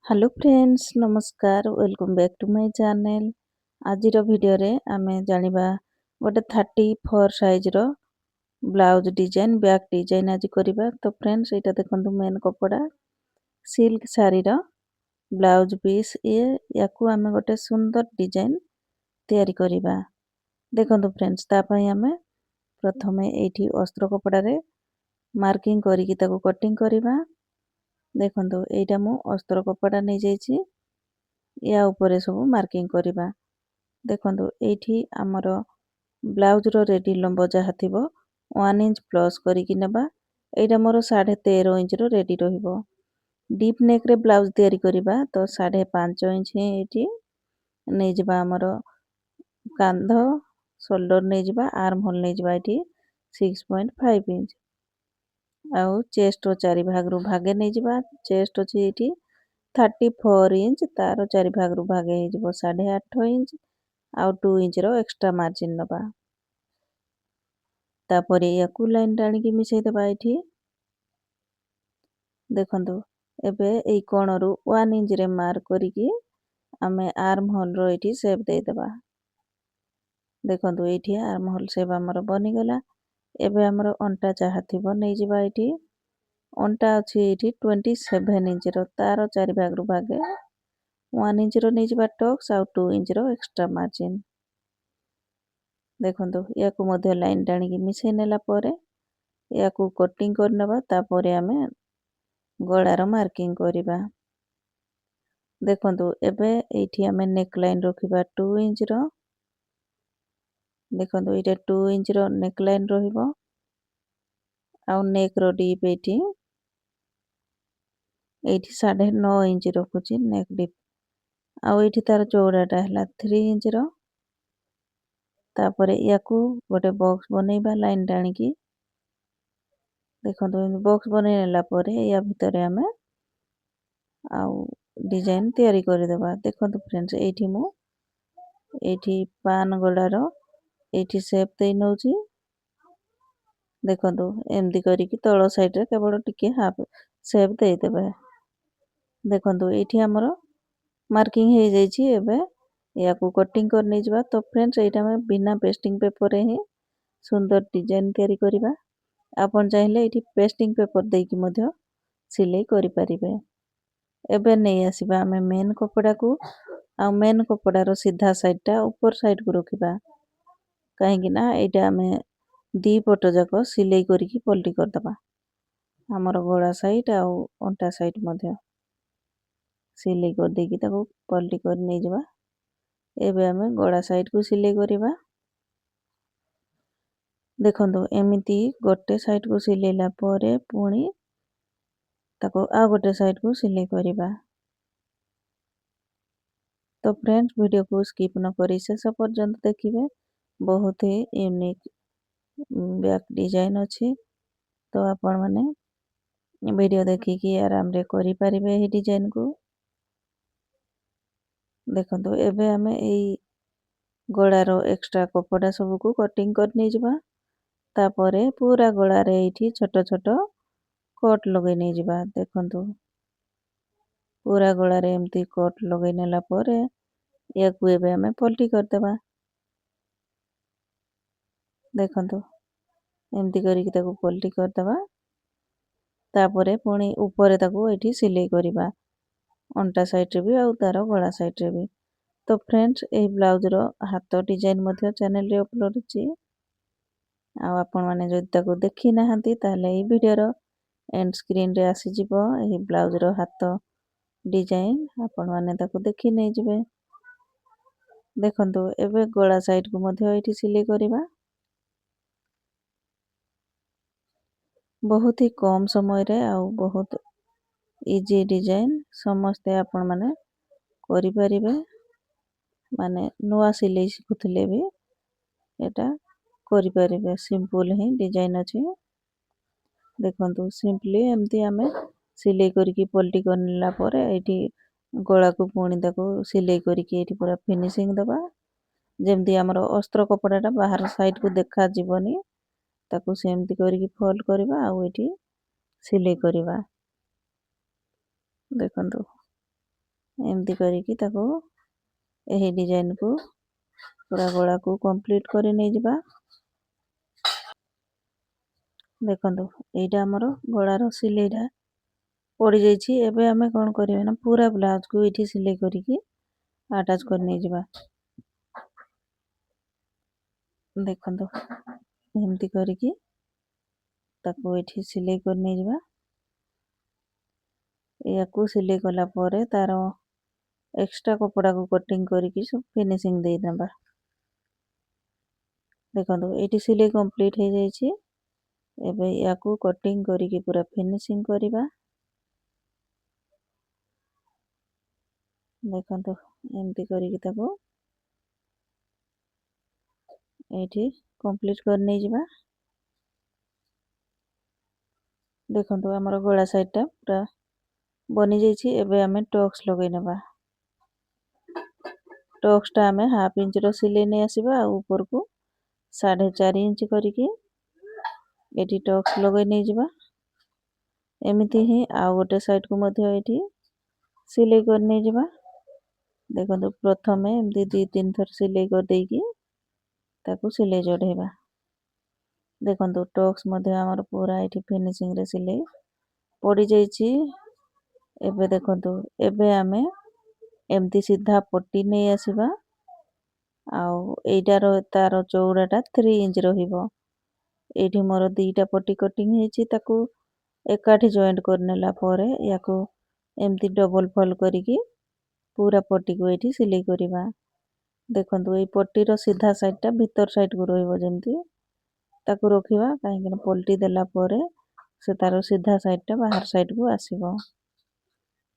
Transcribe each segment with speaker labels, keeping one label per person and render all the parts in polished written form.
Speaker 1: Hello friends नमस्कार welcome back to my channel. आज video रे आमे जानिबा गोटे 34 साइज रो ब्लाउज डिजाइन बैक डिजाइन आज करिबा। तो फ्रेंड्स एटा देखंतु मेन कपड़ा सिल्क साड़ी रो ब्लाउज पीस ये याकू आमे गोटे सुंदर डिजाइन तैयारी करिबा। देखंतु फ्रेंड्स ता पई आमे प्रथमे एठी अस्त्र कपड़ा रे मार्किंग करिकि ताको कटिंग करिबा। देखंतु एटा मु अस्त्र कपड़ा नै जाइछि या ऊपर सब मार्किंग करिबा। देखंतु एठी हमर ब्लाउज रो रेडी लंब जहा थिबो 1 इंच प्लस करिकि नेबा। एटा मोर 13.5 इंच रो रेडी रहिबो। डीप नेक रे ब्लाउज तैयारी करिबा तो 5.5 इंच हे एठी नै जिबा। हमर कांध शोल्डर नै जिबा, आर्म होल नै जिबा एठी 6.5 इंच। आउ चेस्ट रो चारि भाग रु भागे नै जिबा। चेस्ट अछि एठी 34 इंच, तारो चारि भाग रु भागे हे जिवो 8.5 इंच आउ 2 इंच रो एक्स्ट्रा मार्जिन नबा। तापरे याकू लाइन टाणी की मिसै देबा। एठी देखंतु एबे एई कोणरू 1 इंच रे मार्क करिकि आमे आर्म होल रो एठी शेप दे देबा। देखंतु एठी आर्म होल शेप हमर बनि गला। एबे हमर अंटा चाहा थिबो नै जिबा। एठी अंटा अछि एठी 27 इंच रो, तारो चारि भाग रु भागे 1 इंच रो नै जिबा टक्स आउ 2 इंच रो एक्स्ट्रा मार्जिन। देखंतु याकू मध्य लाइन टाणी की मिसै नेला परे याकू कटिंग कर नबा। तापरे आमे गळार मार्किंग करिबा। देखंतु एबे एठी आमे नेक लाइन रखिबा 2 इंच रो। देखंतु एटा 2 इंच रो नेक लाइन रहिबो आउ नेक रो डीप एठी 9.5 इंच रखुची नेक डीप। आउ एठी तार चौड़ाटा हला 3 इंच रो। तापरे याकू गोटे बॉक्स बनेइबा लाइन टाणी की। देखंतु बॉक्स बनै नेला परे या भितरे आमे आउ डिजाइन तैयारी करि देबा। देखंतु फ्रेंड्स एठी मु एठी पान गडारो एठी शेप देइ नउची। देखंतु एमदी करिकि तळ साइड रे केवल टिके हाफ शेप देइ देबे। देखंतु एठी हमरो मार्किंग हे जाइछि। एबे याकू कटिंग कर नै जिबा। तो फ्रेंड्स एटा में बिना पेस्टिंग पेपर रे ही सुंदर डिजाइन तैयारी करिबा। आपन चाहिले एठी पेस्टिंग पेपर देइ कि मध्य सिलाई करि परिबे। एबे नै आसीबा आमे मेन कपड़ा को। आ मेन कपड़ा रो सीधा साइड टा ऊपर साइड को रखिबा। काहे कि ना एटा आमे दी पट जाको सिलाई करिकि पलटी कर दबा। हमर गोड़ा साइड आउ अंटा साइड मध्य सिलाई कर देकी ताको पलटी कर नै जिबा। एबे आमे गोड़ा साइड को सिलाई करिबा। देखंतु एमिति गोटे साइड को सिलेला परे पुणी ताको आ गोटे साइड को सिलाई करिबा। तो फ्रेंड्स वीडियो को स्किप न करी शेष पर्यंत देखिबे। बहुत ही यूनिक बैक डिजाइन अछि। तो आपण माने वीडियो देखिकी आराम रे करि परिबे ही डिजाइन को। देखंतु एबे आमे एई गोड़ारो एक्स्ट्रा कपड़ा सब को कटिंग कर नै जिबा। तापरे पूरा गोड़ा रे एठी छोटो छोटो कट लगै नै जिबा। देखंतु पूरा गोड़ा रे एमती कट लगै नेला परे याकू एबे आमे पलटी कर देबा। देखंतु एमती करिकि ताको पलटी कर देबा। तापरे पुणी ऊपर ताको एठी सिलाई करिबा अंटा साइड रे भी आउ तारो गळा साइड रे भी। तो फ्रेंड्स एही ब्लाउज रो हाथ डिजाइन मध्य चैनल रे अपलोड अछि। आ आपण माने जदि ताको देखि नाहंती ताले एही वीडियो रो एंड स्क्रीन रे आसी जिवो एही ब्लाउज रो हाथ डिजाइन। आपण माने ताको देखि नै जिवे। देखंतु एबे गळा साइड को मध्य एठी सिलाई करिबा। बहुत ही कम समय रे आउ बहुत इजी डिजाइन समस्ते आपण माने करि परिबे। माने नुआ सिलाई सिखुथिले भी एटा करि परिबे। सिंपल ही डिजाइन अछि। देखंतु सिंपली एमती आमे सिलाई करिकि पलटी करनेला परे एठी गळा को पुणी ताको सिलाई करिकि एठी पूरा फिनिशिंग दबा। जेमती हमर अस्त्र कपड़ाटा बाहर साइड को देखा जिवनी ताको सेमती करिकि फोल्ड करिबा आउ एठी सिलाई करिबा। देखंतु एमती करिकी ताको एही डिजाइन को पूरा गला को कंप्लीट कर नहीं जिबा। देखंतु एटा हमर गलार सिलेइटा पड़ी जाइछि। एबे हमें कोन करिवे ना पूरा ब्लाउज को एठी सिलाई करिकी अटैच कर नहीं जिबा। देखंतु एमती करिकी ताको एठी सिलाई कर नहीं जिबा। याकू सिलाई कला परे तारो एक्स्ट्रा कपड़ा को कटिंग करिकी सब फिनिशिंग दे देबा। देखंतु एठी सिलाई कंप्लीट हो जाइछि। एबे याकू कटिंग करिकी पूरा फिनिशिंग करिबा। देखंतु एमती करिकी ताको एठी कंप्लीट कर नहीं जिबा। देखंतु हमर गला साइड टा पूरा बनी जाइछि। एबे हमें टक्स लगै नबा। टक्स टा हमें हाफ इंच रो सिलाई नै आसीबा आ ऊपर को 4.5 इंच करिकी एठी टक्स लगै नै जिबा। एमिति ही आ गोटे साइड को मध्य एठी सिलाई कर नै जिबा। देखंतु प्रथमे एमती 2-3 थर सिलाई कर देकी ताको सिलाई जड़ेबा। देखंतु टक्स मध्य हमर पूरा एठी फिनिशिंग रे सिलाई पड़ी जाइछि। एबे देखंतु एबे हमें एमती सीधा पट्टी नहीं आसीबा। आउ एटार तार चौड़ाटा 3 इंच रहिबो। एठी मोर 2टा पट्टी कटिंग हेछि ताको एकाठी जॉइंट करनेला परे याको एमती डबल फोल्ड करिकी पूरा पट्टी को एठी सिलाई करिबा। देखंतु एई पट्टी रो सीधा साइड टा भीतर साइड को रहिबो जेमती ताको रखिबा काहेकि पलटी देला परे से तारो सीधा साइड टा बाहर साइड को आसीबो।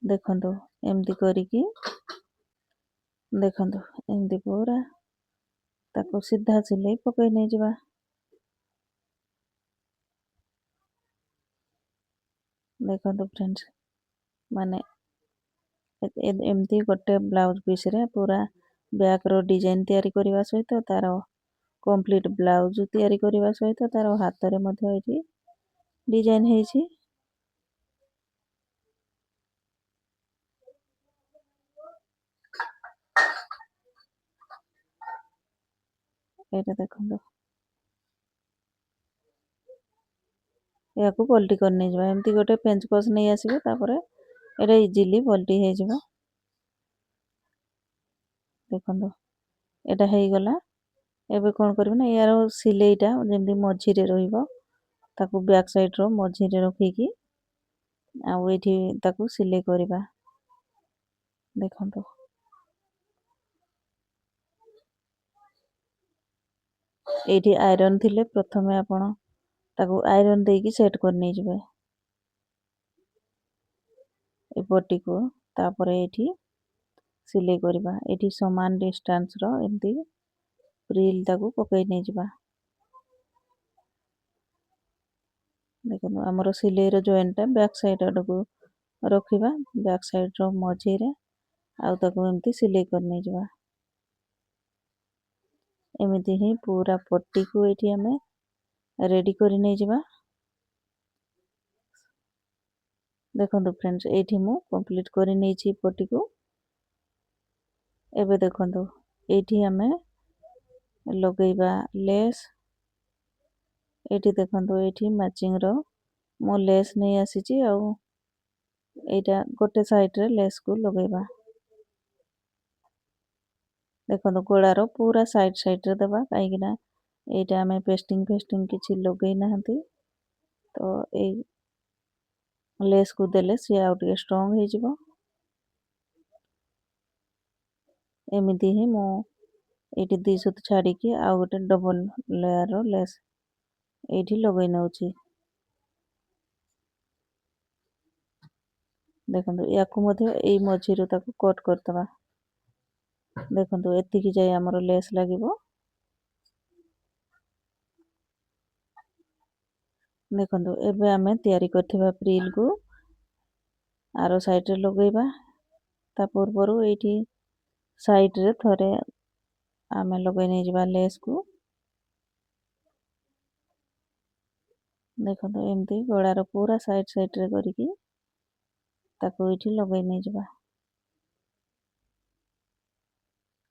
Speaker 1: देखंतु एमती करिकी देखंतु एमती पूरा ताको सीधा सिलाई पकई नहीं जिबा। देखंतु फ्रेंड्स माने एमती गोटे ब्लाउज पीस रे पूरा बैक रो डिजाइन तैयारी करबा सहित तारो कंप्लीट ब्लाउज तैयारी करबा सहित तारो हाथ रे मध्य एठी डिजाइन हेछि। एटा देखंतु याकू पलटी कर नहीं जिबा। एमती गोटे पेंच कस नहीं आसीबो तापरे एटा इजीली पलटी हे जिबा। देखंतु एटा हेई गला। एबे कोन करबे ना यार सिलेइटा जेमती मझी रे रहिबो ताकू बैक साइड रो मझी रे रखिकी आ एठी ताकू सिलाई करबा। देखंतु एठी आयरन थिले प्रथमे आपण ताकू आयरन देकी सेट कर नहीं जिबे ए पट्टी को। तापरे एठी सिलाई करबा। एठी समान डिस्टेंस रो एमती प्रिल ताकू पकई नहीं जिबा। देखो हमरो सिलाई रो जॉइंट टा बैक साइड आडको रखिबा। बैक साइड रो मझी रे आउ ताकू एमती सिलाई कर नहीं जिबा। एमिति ही पूरा पट्टी को एठी हमें रेडी करि नहीं जिबा। देखंतु फ्रेंड्स एठी मु कंप्लीट करि नहीं छी पट्टी को। एबे देखंतु एठी हमें लगेबा लेस। एठी देखंतु एठी मैचिंग रो मो लेस नहीं आसीची आउ एटा गोटे साइड रे लेस को लगेबा। देखंतु गोलारो पूरा साइड साइड रे देबा काहेकि ना एटा हमें पेस्टिंग फेस्टिंग किछि लगेई नाहंती तो ए लेस को देले से आउ टिके स्ट्रांग हे जिवो। एमिति ही मो एठी 2 सुत छाड़ी के आउ गोटे डबल लेयर रो लेस एठी लगेई नउची। देखंतु याकू मध्ये एई मझी रो ताकू कट करतबा। देखंतु एतिकी जाय हमर लेस लागिवो। देखंतु एबे हमें तैयारी करथिबा प्रिल को आरो साइड रे लगेबा। ता पूର୍ବरु एठी साइड रे थरे आमे लगेई नै जिबा लेस को। देखंतु एमती गळार पूरा साइड साइड रे करिकी ताको एठी लगेई नै जिबा।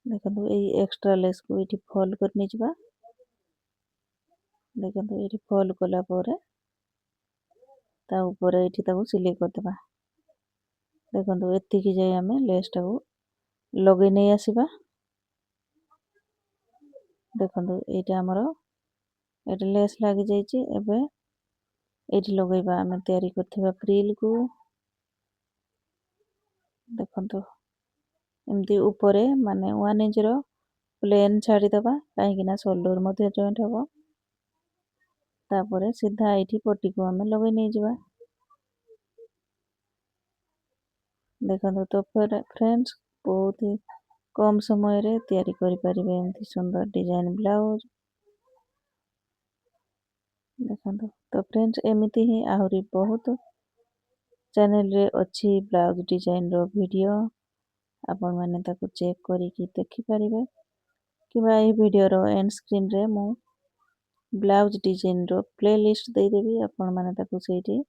Speaker 1: देखो ये एक्स्ट्रा लेस को ये फोल्ड करनी जा। देखो ये फोल्ड कला ता ऊपर ये सिलाई करदे। देखो एतिकी जाए आम लेस टाक लगे नहीं आसवा। देखो ये आमर ये लेस लगी जाइए। ये लगेगा आम तैयारी करथिबा फ्रिल को। देखो एमती ऊपर माने 1 इंच रो प्लेन छाड़ीदबा कहीं शोल्डर मध्य जॉइंट हम। तापर सीधा ये पट्टी को आम लगे नहीं जा। देखो तो फ्रेंड्स बहुत ही कम समय रे तैयारी करि परिबे एमती सुंदर डिजाइन ब्लाउज। देखो तो फ्रेंड्स एमती ही आहुरी बहुत चैनल रे अच्छी ब्लाउज डिजाइन रो वीडियो आपण माने ताको चेक करिकी देखि परिबे। किबा ए वीडियो रो एंड स्क्रीन रे मु ब्लाउज डिजाइन रो प्लेलिस्ट दे देबी। आपण माने ताको सेठी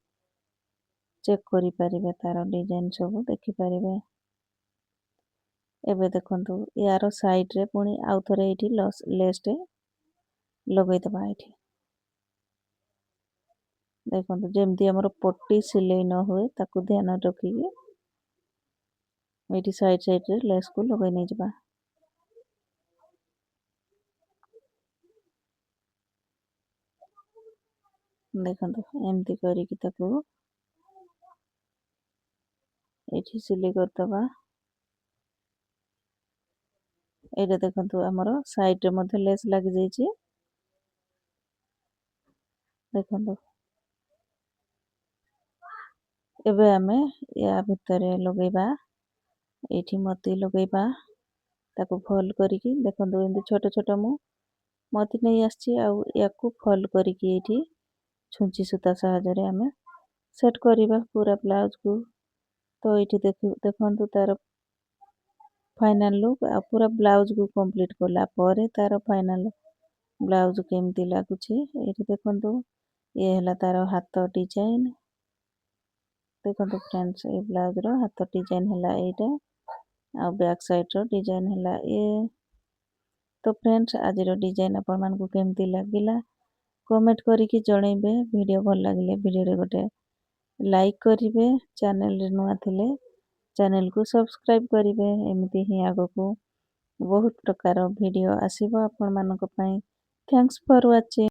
Speaker 1: चेक करि परिबे तार डिजाइन सब देखि परिबे। एबे देखंतु यार साइड रे पुणी आउ थरे एठी लेस टे लगै दबा। एठी देखंतु जेमती हमर पट्टी सिलाई न होए ताकू ध्यान रखिके एठी साइड रे लेस को लगै नै जबा। देखंतु एमती करिकी ताकू एठी सिलाई करदबा। एटा देखंतु हमर साइड रे मध्ये लेस लागि जाइछि। देखंतु एबे आमे या भितरे लगेबा। एठी मोती लगेबा ताकू फोल्ड करिकी देखंतु एमती छोट छोट मु मोती नहीं आछि। आ याकू फोल्ड करिकी एठी छुंची सूता सहायता रे आमे सेट करिबा पूरा ब्लाउज को। तो एठी देखंतु तार फाइनल लुक आ पूरा ब्लाउज को कंप्लीट करला परे तार फाइनल ब्लाउज केमती लागुछि। एठी देखंतु ये हला तार हाथ डिजाइन। देखंतु फ्रेंड्स ए ब्लाउज रो हाथ डिजाइन हला एटा आ बैक साइड रो डिजाइन हला ए। तो फ्रेंड्स आज रो डिजाइन आपण मान को केमती लागिला कमेंट करिकी जणैबे। वीडियो भल लागिले वीडियो रे गोटे लाइक करिवे। चैनल रे नुआ थिले चैनल को सब्सक्राइब करिवे। एमती ही आगो को बहुत प्रकार वीडियो आसीबो आपण मानको पई। Thanks for watching.